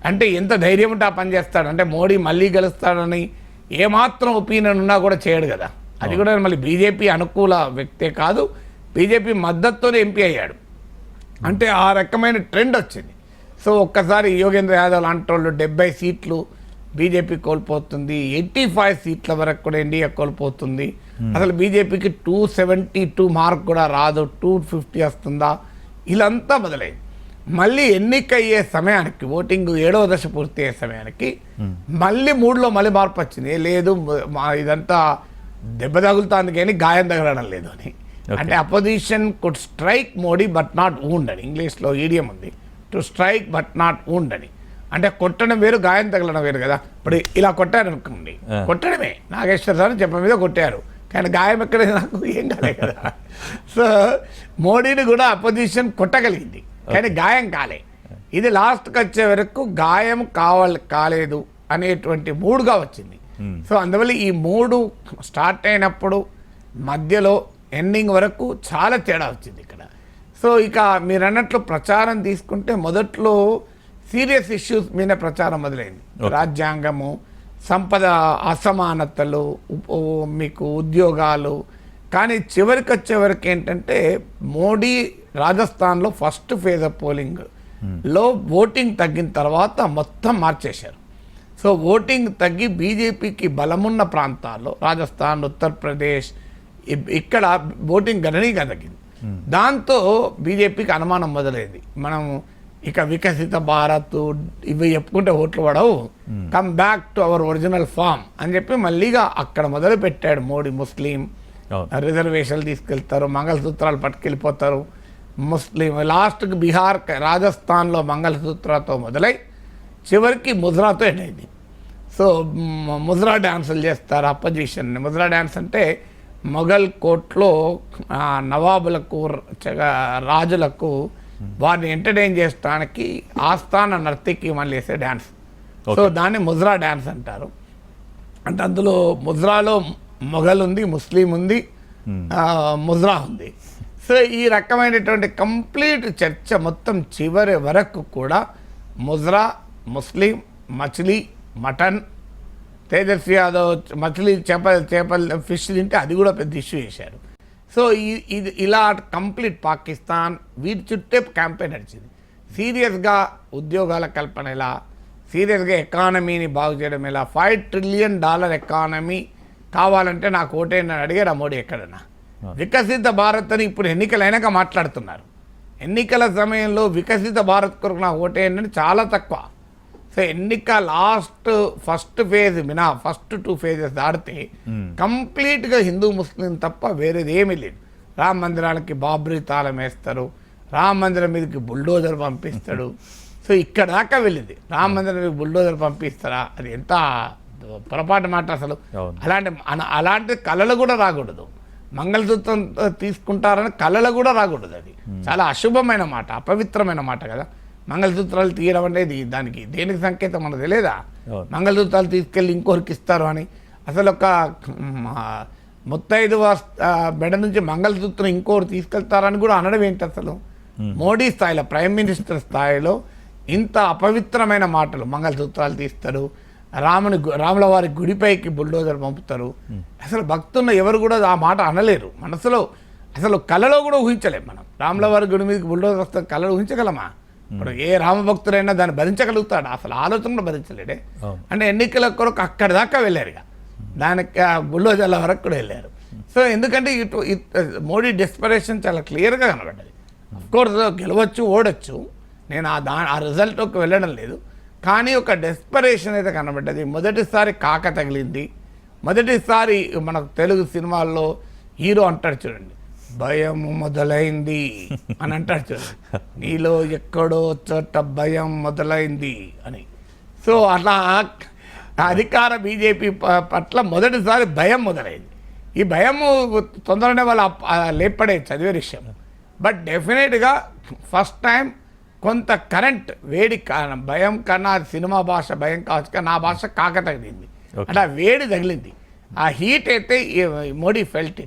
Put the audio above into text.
అంటే ఎంత ధైర్యం ఉంటే ఆ పని చేస్తాడు. అంటే మోడీ మళ్ళీ గెలుస్తాడని ఏమాత్రం ఒపీనియన్ ఉన్నా కూడా చేయడు కదా. అది కూడా మళ్ళీ బీజేపీ అనుకూల వ్యక్తే కాదు, బీజేపీ మద్దతుతోనే ఎంపీ అయ్యాడు. అంటే ఆ రకమైన ట్రెండ్ వచ్చింది. సో ఒక్కసారి యోగేంద్ర యాదవ్ లాంటి వాళ్ళు 70 సీట్లు బీజేపీ కోల్పోతుంది, 85 సీట్ల వరకు కూడా ఎన్డీఏ కోల్పోతుంది. అసలు బీజేపీకి 272 మార్క్ కూడా రాదు, 250 వస్తుందా, ఇలాంతా మొదలైంది. మళ్ళీ ఎన్నికయ్యే సమయానికి, ఓటింగ్ 7వ దశ పూర్తి అయ్యే సమయానికి మళ్ళీ మూడులో మళ్ళీ మార్పు వచ్చింది. లేదు ఇదంతా దెబ్బ తగులుతుంది కానీ గాయం తగలడం లేదు అని. అంటే opposition could strike Modi but not wound అని ఇంగ్లీష్లో ఈడియం ఉంది, to strike but not wound అని. అంటే కొట్టడం వేరు, గాయం తగలడం వేరు కదా. ఇప్పుడు ఇలా కొట్టారు అనుకోండి, కొట్టడమే నాగేశ్వరరావు చెప్ప మీద కొట్టారు, కానీ గాయం ఎక్కడ నాకు ఏం కాలే కదా. సో మోడీని కూడా అపోజిషన్ కొట్టగలిగింది కానీ గాయం కాలే. ఇది లాస్ట్కి వచ్చే వరకు గాయం కాలేదు అనేటువంటి మూడుగా వచ్చింది. సో అందువల్ల ఈ మూడు స్టార్ట్ అయినప్పుడు మధ్యలో ఎండింగ్ వరకు చాలా తేడా వచ్చింది ఇక్కడ. సో ఇక మీరు అన్నట్లు ప్రచారం తీసుకుంటే మొదట్లో సీరియస్ ఇష్యూస్ మీద ప్రచారం మొదలైంది. రాజ్యాంగము, సంపద అసమానతలు, మీకు ఉద్యోగాలు. కానీ చివరికి వచ్చేవరకు ఏంటంటే మోడీ రాజస్థాన్లో ఫస్ట్ ఫేజ్ ఆఫ్ పోలింగ్లో ఓటింగ్ తగ్గిన తర్వాత మొత్తం మార్చేశారు. సో ఓటింగ్ తగ్గి బీజేపీకి బలమున్న ప్రాంతాల్లో రాజస్థాన్, ఉత్తరప్రదేశ్ ఇక్కడ ఓటింగ్ గణనీయంగా తగ్గింది. దాంతో బీజేపీకి అనుమానం మొదలైంది, మనం ఇక వికసిత భారత్ ఇవి చెప్పుకుంటే ఓట్లు పడవు, come back to our original form అని చెప్పి మళ్ళీగా అక్కడ మొదలు పెట్టాడు మోడీ. ముస్లిం రిజర్వేషన్లు తీసుకెళ్తారు, మంగళసూత్రాలు పట్టుకెళ్ళిపోతారు. ముస్లిం లాస్ట్కి బీహార్, రాజస్థాన్లో మంగళసూత్రాలతో మొదలై చివరికి ముజ్రాతో ఎండ్ అయింది. సో ముజ్రా డ్యాన్సులు చేస్తారు అపోజిషన్. ముజ్రా డ్యాన్స్ అంటే మొఘల్ కోర్టులో నవాబులకు, రాజులకు వారిని ఎంటర్టైన్ చేయడానికి ఆస్థాన నర్తకి మళ్ళీ వేసే డ్యాన్స్. సో దాన్ని ముజ్రా డ్యాన్స్ అంటారు. అంటే అందులో ముజ్రాలో మొఘల్ ఉంది, ముస్లిం ఉంది, ముజ్రా ఉంది. సో ఈ రకమైనటువంటి కంప్లీట్ చర్చ మొత్తం చివరి వరకు కూడా ముజ్రా, ముస్లిం, మచిలీ, మటన్, తేజస్వి యాదవ్ మచిలీ చేపలు ఫిష్ తింటే అది కూడా పెద్ద ఇష్యూ చేశారు. సో ఇది ఇలా కంప్లీట్ పాకిస్తాన్ వీటి చుట్టే క్యాంపెయిన్ నడిచింది. సీరియస్గా ఉద్యోగాల కల్పన ఎలా, సీరియస్గా ఎకానమీని బాగు చేయడం ఎలా. $5 ట్రిలియన్ ఎకానమీ కావాలంటే నాకు ఓటేనని అడిగారు మోడీ ఎక్కడన్నా. వికసిత భారత్ అని ఇప్పుడు ఎన్నికలైనాక మాట్లాడుతున్నారు. ఎన్నికల సమయంలో వికసిత భారత్ కొరకు నాకు ఓటేనని చాలా తక్కువ. సో ఎన్నిక first phase Mina first 2 phases దాడితే కంప్లీట్గా హిందూ ముస్లిం తప్ప వేరేది ఏమీ లేదు. రామ మందిరాలకి బాబ్రీ తాళం వేస్తారు, రామ మందిరం మీదకి బుల్డోజర్ పంపిస్తాడు. సో ఇక్కడ దాకా వెళ్ళింది. రామ మందిరం మీద బుల్డోజర్ పంపిస్తారా, అది ఎంత పొరపాటు మాట అసలు. అలాంటి కళలు కూడా రాకూడదు. మంగళసూత్రం తీసుకుంటారని కళలు కూడా రాకూడదు. అది చాలా అశుభమైన మాట, అపవిత్రమైన మాట కదా. మంగళసూత్రాలు తీయడం అనేది దానికి దేనికి సంకేతం మనకు తెలియదా? మంగళసూత్రాలు తీసుకెళ్ళి ఇంకొకరికి ఇస్తారు అని. అసలు ఒక ముత్తైదువ బెడ నుంచి మంగళసూత్రం ఇంకొకరు తీసుకెళ్తారని కూడా అనడం ఏంటి అసలు? మోడీ స్థాయిలో, ప్రైమ్ మినిస్టర్ స్థాయిలో ఇంత అపవిత్రమైన మాటలు. మంగళసూత్రాలు తీస్తారు, రాముల వారి గుడిపైకి బుల్డోజర్ పంపుతారు. అసలు భక్తున్న ఎవరు కూడా ఆ మాట అనలేరు. మనసులో అసలు కళలో కూడా ఊహించలేం మనం. రాముల వారి గుడి మీదకి బుల్డోజర్ వస్తే కళలో ఊహించగలమా? ఇప్పుడు ఏ రామభక్తుడైనా దాన్ని భరించగలుగుతాడు? అసలు ఆలోచన కూడా భరించలేడే. అంటే ఎన్నికల కొరకు అక్కడి దాకా వెళ్ళారు, ఇక దానికి బుల్డోజర్ల వరకు కూడా వెళ్ళారు. సో ఎందుకంటే మోడీ డెస్పరేషన్ చాలా క్లియర్గా కనబడ్డది. అఫ్కోర్స్ గెలవచ్చు, ఓడొచ్చు, నేను ఆ రిజల్ట్కి వెళ్ళడం లేదు, కానీ ఒక డెస్పరేషన్ అయితే కనబడ్డది. మొదటిసారి కాక తగిలింది. మొదటిసారి మన తెలుగు సినిమాల్లో హీరో అంటాడు చూడండి, భయం మొదలైంది అని అంటాడు చూడండి, నీలో ఎక్కడో చోట భయం మొదలైంది అని. సో అట్లా అధికార బీజేపీ పట్ల మొదటిసారి భయం మొదలైంది. ఈ భయము తొందరనే వాళ్ళు లేపడే చదివే విషయం. బట్ డెఫినెట్గా ఫస్ట్ టైం కొంత కరెంట్ వేడి భయం కన్నా సినిమా భాష భయం కావచ్చు, కానీ నా భాష కాక తగిలింది. అంటే ఆ వేడి తగిలింది, ఆ హీట్ అయితే మోడీ ఫెల్ట్ ఇట్.